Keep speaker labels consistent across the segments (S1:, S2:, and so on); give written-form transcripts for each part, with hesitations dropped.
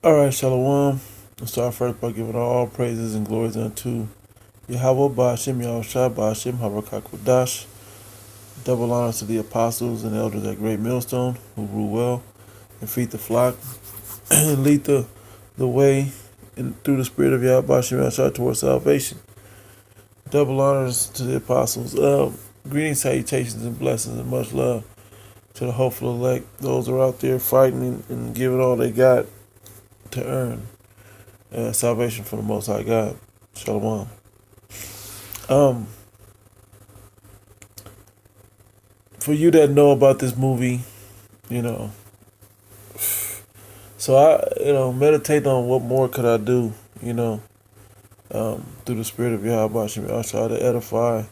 S1: All right, Shalom. Let's start first by giving all praises and glories unto Yahweh Ba'ashem Yahushua Ba'ashem Harakakwadash. Double honors to the apostles and elders at Great Millstone who rule well and feed the flock and lead the way through the spirit of Yahweh Ba'ashem Yahushua towards salvation. Double honors to the apostles. Greetings, salutations, and blessings and much love to the hopeful elect. Those who are out there fighting and giving all they got to earn salvation from the Most High God. Shalom. Um, for you that know about this movie, you know, so meditate on what more could I do, through the spirit of Yahweh, I try to edify.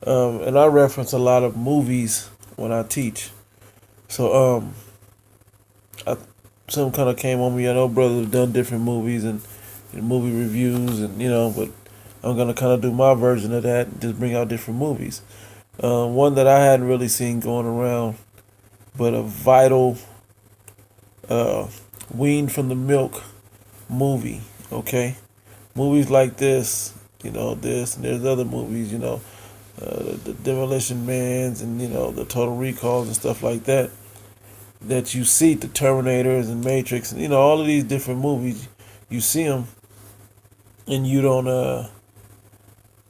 S1: And I reference a lot of movies when I teach. So, I, some kind of came on me. I know brothers have done different movies and movie reviews, and but I'm gonna kind of do my version of that and just bring out different movies. One that I hadn't really seen going around, but a vital, weaned from the milk movie. Okay, movies like this, this and there's other movies, the Demolition Mans and the Total Recalls and stuff like that. That you see the Terminators and Matrix and all of these different movies, you see them and you don't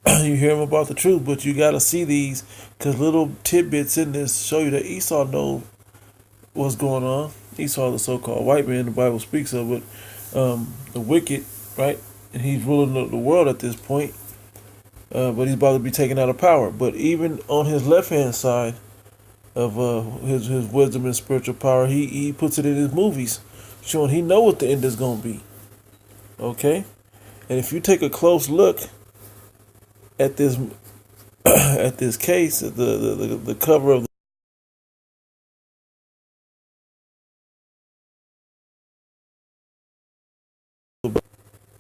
S1: you hear them about the truth, but you got to see these because little tidbits in this show you that Esau knows what's going on. Esau, the so-called white man the Bible speaks of, but the wicked, right? And he's ruling the world at this point, but he's about to be taken out of power. But even on his left-hand side of his wisdom and spiritual power, he puts it in his movies, showing he know what the end is going to be. Okay? And if you take a close look at this at this case, the cover of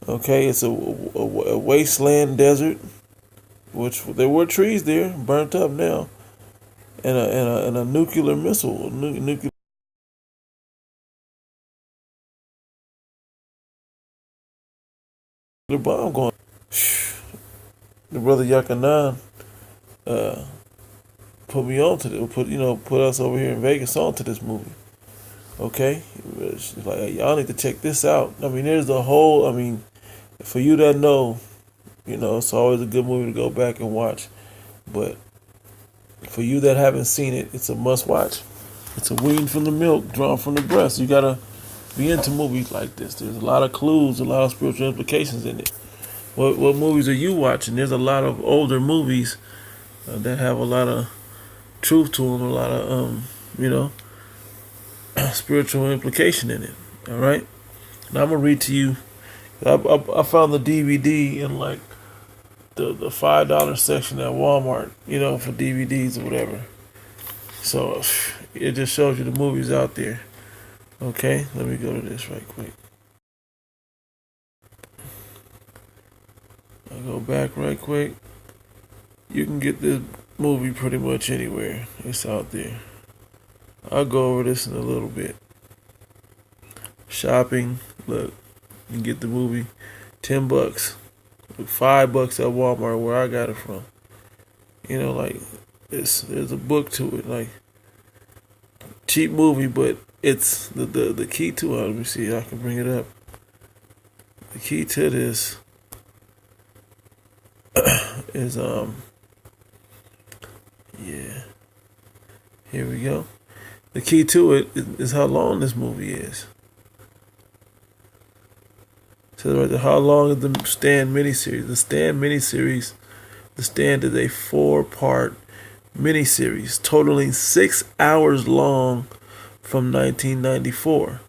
S1: okay, it's a wasteland desert, which there were trees there, burnt up now, and a nuclear missile, nuclear bomb going. The brother Yakanan put me on to this, put us over here in Vegas onto this movie. Okay, she's like, hey, y'all need to check this out. I mean, there's the whole. I mean, for you that know, it's always a good movie to go back and watch. But for you that haven't seen it, it's a must watch. It's a wean from the milk, drawn from the breast. You gotta be into movies like this. There's a lot of clues, a lot of spiritual implications in it. What movies are you watching? There's a lot of older movies that have a lot of truth to them, a lot of spiritual implication in it. All right. Now I'm gonna read to you. I found the DVD in like the $5 section at Walmart, for DVDs or whatever. So it just shows you the movies out there. Okay, let me go to this right quick. I'll go back right quick. You can get this movie pretty much anywhere. It's out there. I'll go over this in a little bit. Shopping, look, you can get the movie $10. $5 at Walmart where I got it from. Like there's a book to it, like cheap movie, but it's the key to it. Let me see if I can bring it up. The key to this is yeah. Here we go. The key to it is how long this movie is. So right there, how long is the Stand miniseries? The Stand miniseries, The Stand is a 4-part miniseries totaling 6 hours long from 1994,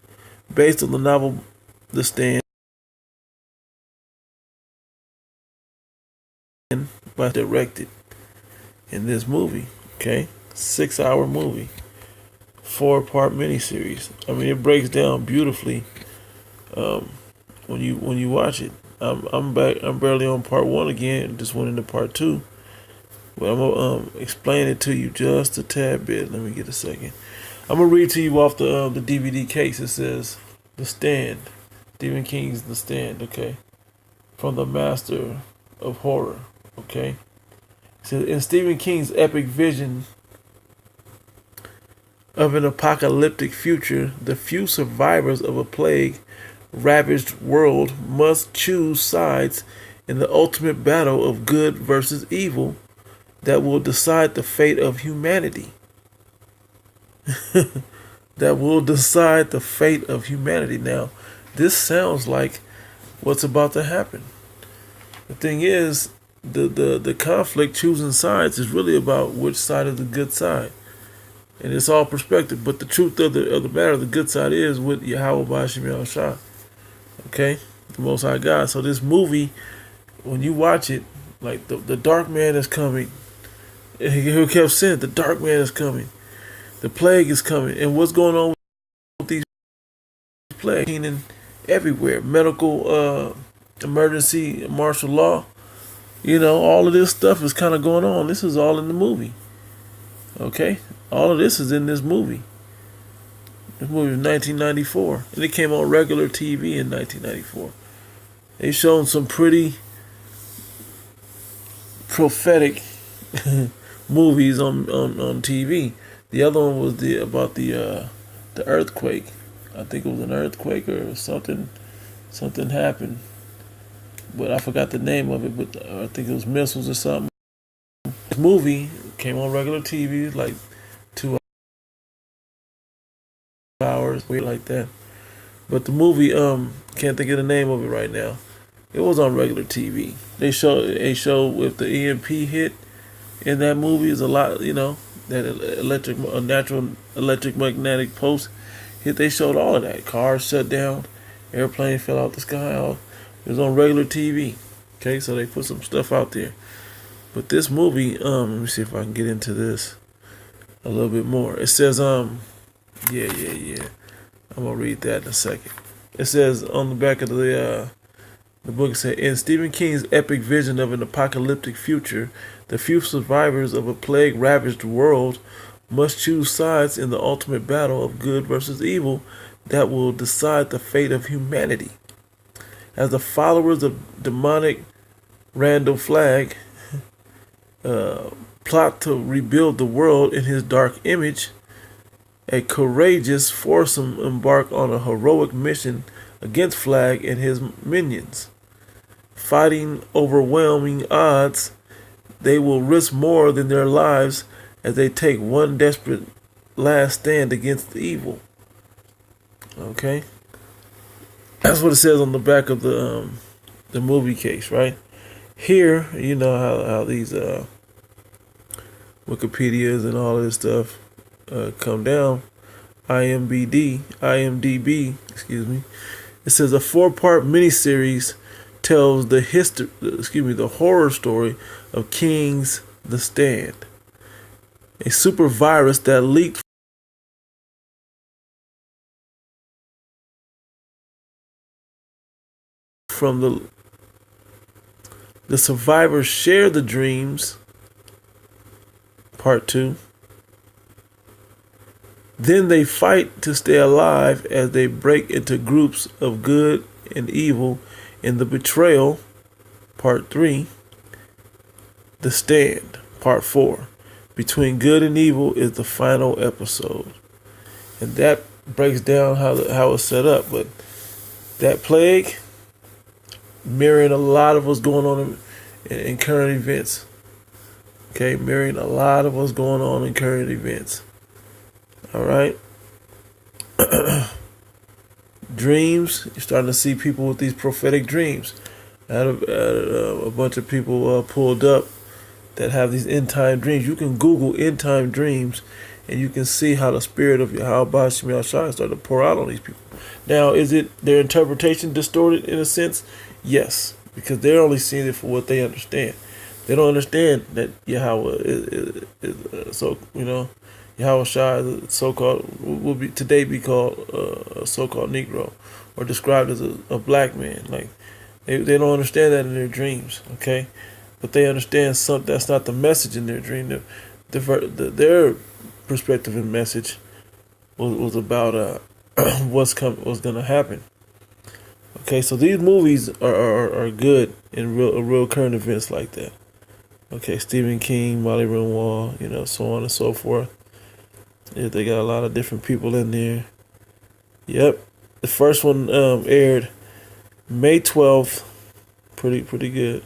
S1: based on the novel The Stand by directed in this movie. Okay, 6-hour movie, 4-part miniseries. I mean, it breaks down beautifully when you watch it. I'm back. I'm barely on part 1 again. Just went into part 2. But I'm gonna explain it to you just a tad bit. Let me get a second. I'm gonna read to you off the DVD case. It says, "The Stand." Stephen King's The Stand, okay? From the master of horror, okay? So in Stephen King's epic vision of an apocalyptic future, the few survivors of a plague ravaged world must choose sides in the ultimate battle of good versus evil that will decide the fate of humanity. That will decide the fate of humanity. Now, this sounds like what's about to happen. The thing is, the conflict choosing sides is really about which side is the good side. And it's all perspective. But the truth of the matter, the good side is with Yahweh Bashim Yahushua. Okay? The Most High God. So this movie, when you watch it, like the dark man is coming. He kept saying the dark man is coming. The plague is coming. And what's going on with these plagues? And everywhere. Medical emergency, martial law. You know, all of this stuff is kind of going on. This is all in the movie. Okay? All of this is in this movie. This movie was 1994. And it came on regular TV in 1994. They shown some pretty prophetic movies on TV. The other one was about the earthquake. I think it was an earthquake or something. Something happened, but I forgot the name of it. But I think it was missiles or something. This movie came on regular TV, like 2 hours, weird like that. But the movie, can't think of the name of it right now. It was on regular TV. They show with the EMP hit in that movie is a lot, you know, that natural electromagnetic pulse hit. They showed all of that. Cars shut down, airplane fell out the sky. It was on regular TV. Okay, so they put some stuff out there. But this movie, let me see if I can get into this a little bit more. It says, yeah. I'm gonna read that in a second. It says on the back of the book, it said, in Stephen King's epic vision of an apocalyptic future, the few survivors of a plague-ravaged world must choose sides in the ultimate battle of good versus evil that will decide the fate of humanity. As the followers of demonic Randall Flagg plot to rebuild the world in his dark image, a courageous foursome embark on a heroic mission against Flagg and his minions. Fighting overwhelming odds, they will risk more than their lives as they take one desperate last stand against the evil. Okay? That's what it says on the back of the movie case, right? Here, you know how these Wikipedias and all of this stuff come down. IMDb, excuse me. It says a 4-part miniseries tells the horror story of King's The Stand, a super virus that leaked from the survivors share the dreams. Part 2. Then they fight to stay alive as they break into groups of good and evil in the betrayal. Part 3. The Stand. Part 4. Between good and evil is the final episode. And that breaks down how it's set up. But that plague mirroring a lot of what's going on in current events. Okay, mirroring a lot of what's going on in current events. All right. Dreams. You're starting to see people with these prophetic dreams. I had a bunch of people pulled up that have these end time dreams. You can Google end time dreams, and you can see how the spirit of Yahweh Bashim Yahushua started to pour out on these people. Now, is it their interpretation distorted in a sense? Yes, because they're only seeing it for what they understand. They don't understand that Yahweh is so, you know, Yahweh Shai is so-called, will be today be called a so-called Negro, or described as a black man. Like they don't understand that in their dreams, okay? But they understand that's not the message in their dream. Their perspective and message was about what's going to happen. Okay, so these movies are good in real current events like that. Okay, Stephen King, Molly Ringwald, so on and so forth. Yeah, they got a lot of different people in there. Yep, the first one aired May 12th. Pretty good.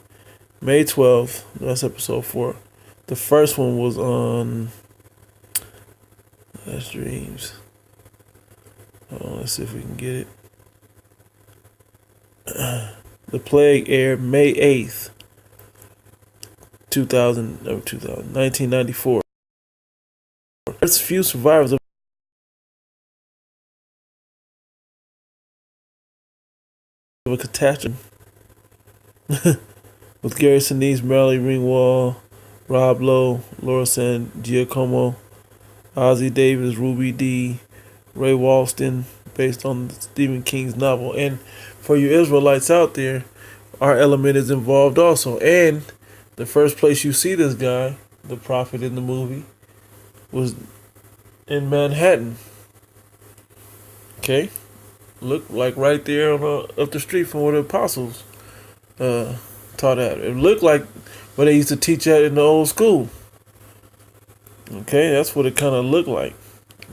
S1: May 12th. That's episode 4. The first one was on Last Dreams. Let's see if we can get it. The Plague aired May 8th, 1994. There's few survivors of a catastrophe with Gary Sinise, Molly Ringwald, Rob Lowe, Laura San Giacomo, Ozzie Davis, Ruby Dee, Ray Walston, based on Stephen King's novel. And for you Israelites out there, our element is involved also. And the first place you see this guy, the prophet in the movie, was in Manhattan. Okay? Look like right there up the street from where the apostles taught at. It looked like where they used to teach at in the old school. Okay, that's what it kind of looked like,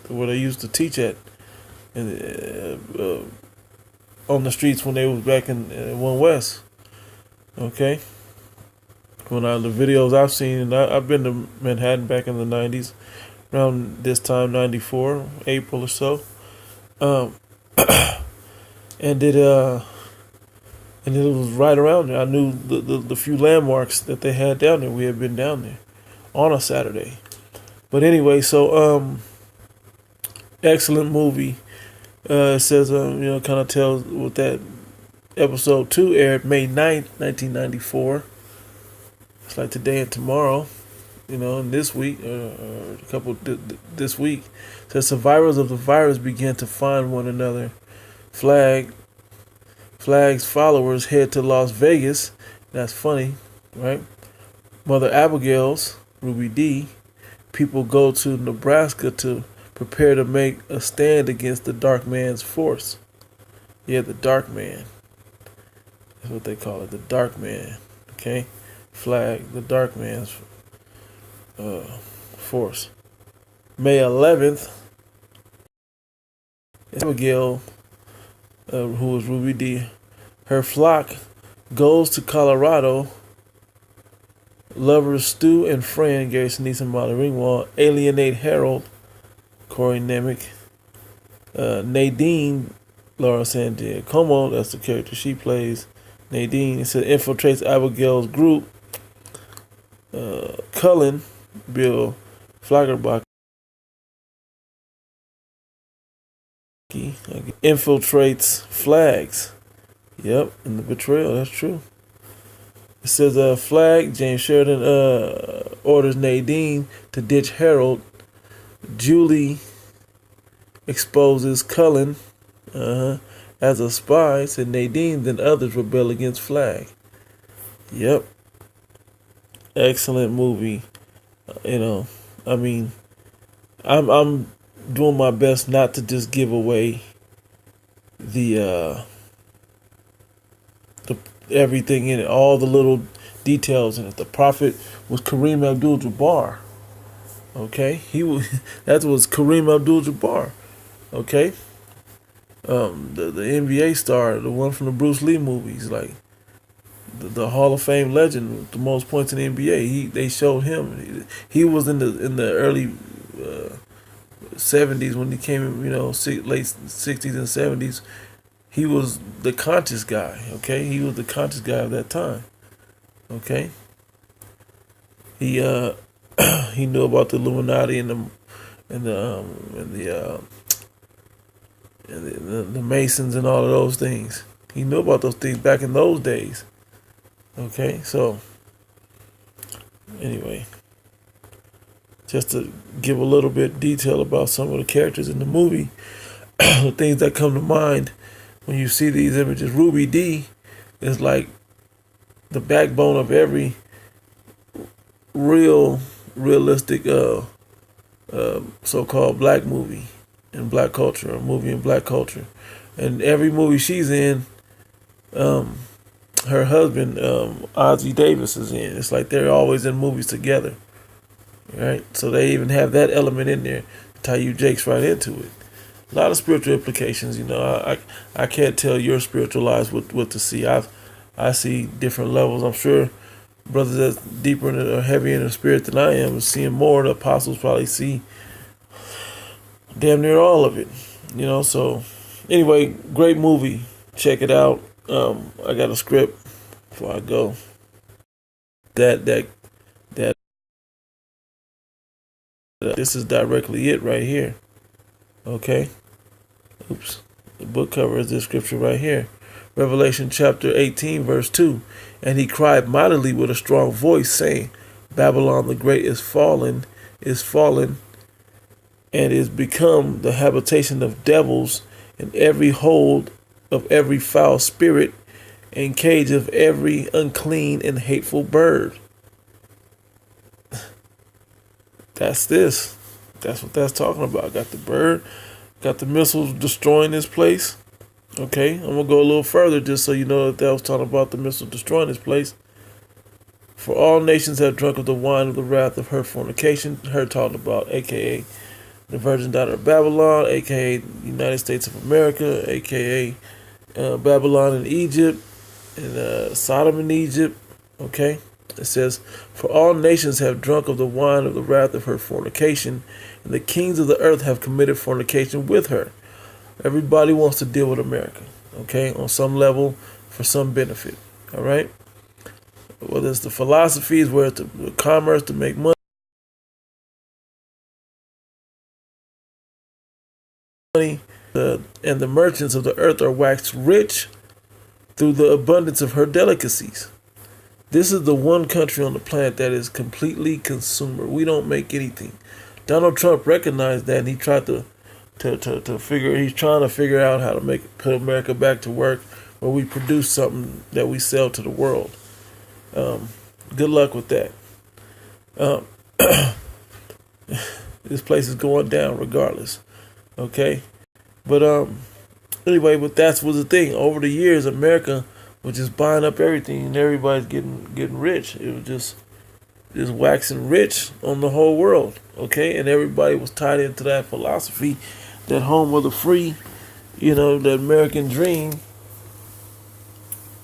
S1: where they used to teach at on the streets when they was back in One West. Okay, when the videos I've seen, and I've been to Manhattan back in the 90s, around this time, 94, April or so. And it was right around there. I knew the few landmarks that they had down there. We had been down there on a Saturday. But anyway, so excellent movie. It says kind of tells what that episode 2 aired May 9th, 1994. It's like today and tomorrow, and this week, a couple this week. It says survivors of the virus began to find one another. Flag's followers head to Las Vegas. That's funny, right? Mother Abigail's, Ruby Dee, people go to Nebraska to prepare to make a stand against the dark man's force. Yeah, the dark man. That's what they call it, the dark man. Okay? Flag, the dark man's force. May 11th, Abigail, who was Ruby Dee, her flock goes to Colorado. Lovers Stu and Fran, Gary Sinise and Molly Ringwald, alienate Harold, Corey Nemec. Nadine, Laura San Giacomo, that's the character she plays. Nadine, it said, infiltrates Abigail's group. Cullen, Bill Flagerbach, infiltrates Flags. Yep, in the betrayal, that's true. It says, Flag, James Sheridan orders Nadine to ditch Harold. Julie exposes Cullen as a spy. Said Nadine, then others rebel against Flag. Yep. Excellent movie. I'm doing my best not to just give away the everything in it, all the little details in it. The prophet was Kareem Abdul-Jabbar. Okay, that was Kareem Abdul-Jabbar. Okay, the NBA star, the one from the Bruce Lee movies, like the Hall of Fame legend with the most points in the NBA. They showed him. He was in the early 70s when he came in, late 60s and 70s. He was the conscious guy, okay? He was the conscious guy of that time, okay? He he knew about the Illuminati and the Masons and all of those things. He knew about those things back in those days, okay? So anyway, just to give a little bit detail about some of the characters in the movie, the things that come to mind when you see these images. Ruby Dee is like the backbone of every realistic so-called black movie in black culture, or movie in black culture. And every movie she's in, um, her husband, Ozzy Davis, is in. It's like they're always in movies together, right? So they even have that element in there to tie you Jakes right into it. A lot of spiritual implications. I can't tell your spiritual lives what to see. I see different levels. I'm sure brothers that's deeper in or heavier in the spirit than I am, seeing more. The apostles probably see damn near all of it. So anyway, great movie. Check it out. I got a script before I go. That this is directly it right here. Okay. Oops. The book cover is this scripture right here. Revelation chapter 18, verse 2. And he cried mightily with a strong voice, saying, Babylon the Great is fallen, and is become the habitation of devils, and every hold of every foul spirit, and cage of every unclean and hateful bird. That's this. That's what that's talking about. Got the bird, got the missiles destroying this place. Okay, I'm going to go a little further just so you know that was talking about the missile destroying this place. For all nations have drunk of the wine of the wrath of her fornication. Her talking about, a.k.a. the virgin daughter of Babylon, a.k.a. United States of America, a.k.a. Babylon in Egypt, and Sodom in Egypt. Okay, it says, for all nations have drunk of the wine of the wrath of her fornication, and the kings of the earth have committed fornication with her. Everybody wants to deal with America, okay, on some level for some benefit, all right? Whether it's the philosophies, where it's the commerce to make money, and the merchants of the earth are waxed rich through the abundance of her delicacies. This is the one country on the planet that is completely consumer. We don't make anything. Donald Trump recognized that, and he tried to figure. He's trying to figure out how to put America back to work, where we produce something that we sell to the world. Good luck with that. This place is going down regardless. Okay, but anyway, but that was the thing. Over the years, America was just buying up everything, and everybody's getting rich. It was just waxing rich on the whole world. Okay, and everybody was tied into that philosophy, that home of the free, the American dream.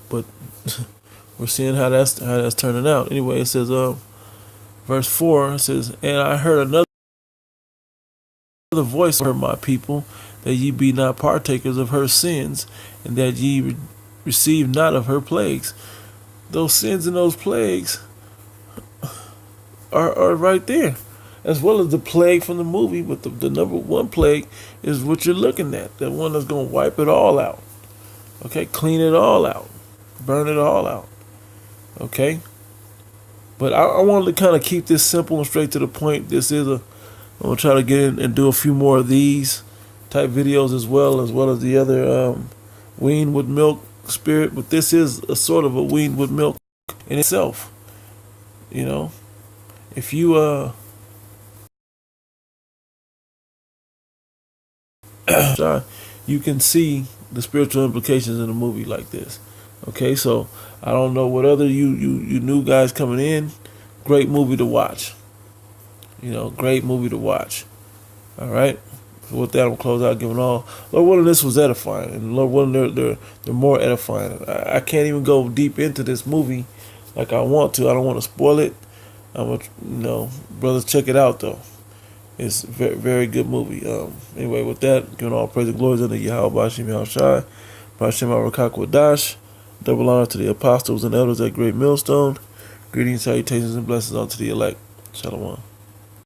S1: But we're seeing how that's turning out. Anyway, it says, verse 4, it says, and I heard another voice of her, my people, that ye be not partakers of her sins, and that ye receive not of her plagues. Those sins and those plagues are right there, as well as the plague from the movie. But the number one plague is what you're looking at, the one that's going to wipe it all out. Okay, clean it all out, burn it all out. Okay, but I wanted to kind of keep this simple and straight to the point. I'm going to try to get in and do a few more of these type videos as well as the other weaned with milk spirit. But this is a sort of a weaned with milk in itself. If you you can see the spiritual implications in a movie like this. Okay, so I don't know what other you new guys coming in. Great movie to watch. Great movie to watch. All right. So with that, I'm gonna close out giving all. Lord willing, this was edifying, and Lord willing, they're more edifying. I can't even go deep into this movie like I want to. I don't want to spoil it. Brothers, check it out though. It's a very, very good movie. Anyway, with that, giving all praise and glory to Yahweh Bashim Yahushai, Bashim Arakakwadash. Double honor to the apostles and elders at Great Millstone. Greetings, salutations, and blessings unto the elect. Shalom.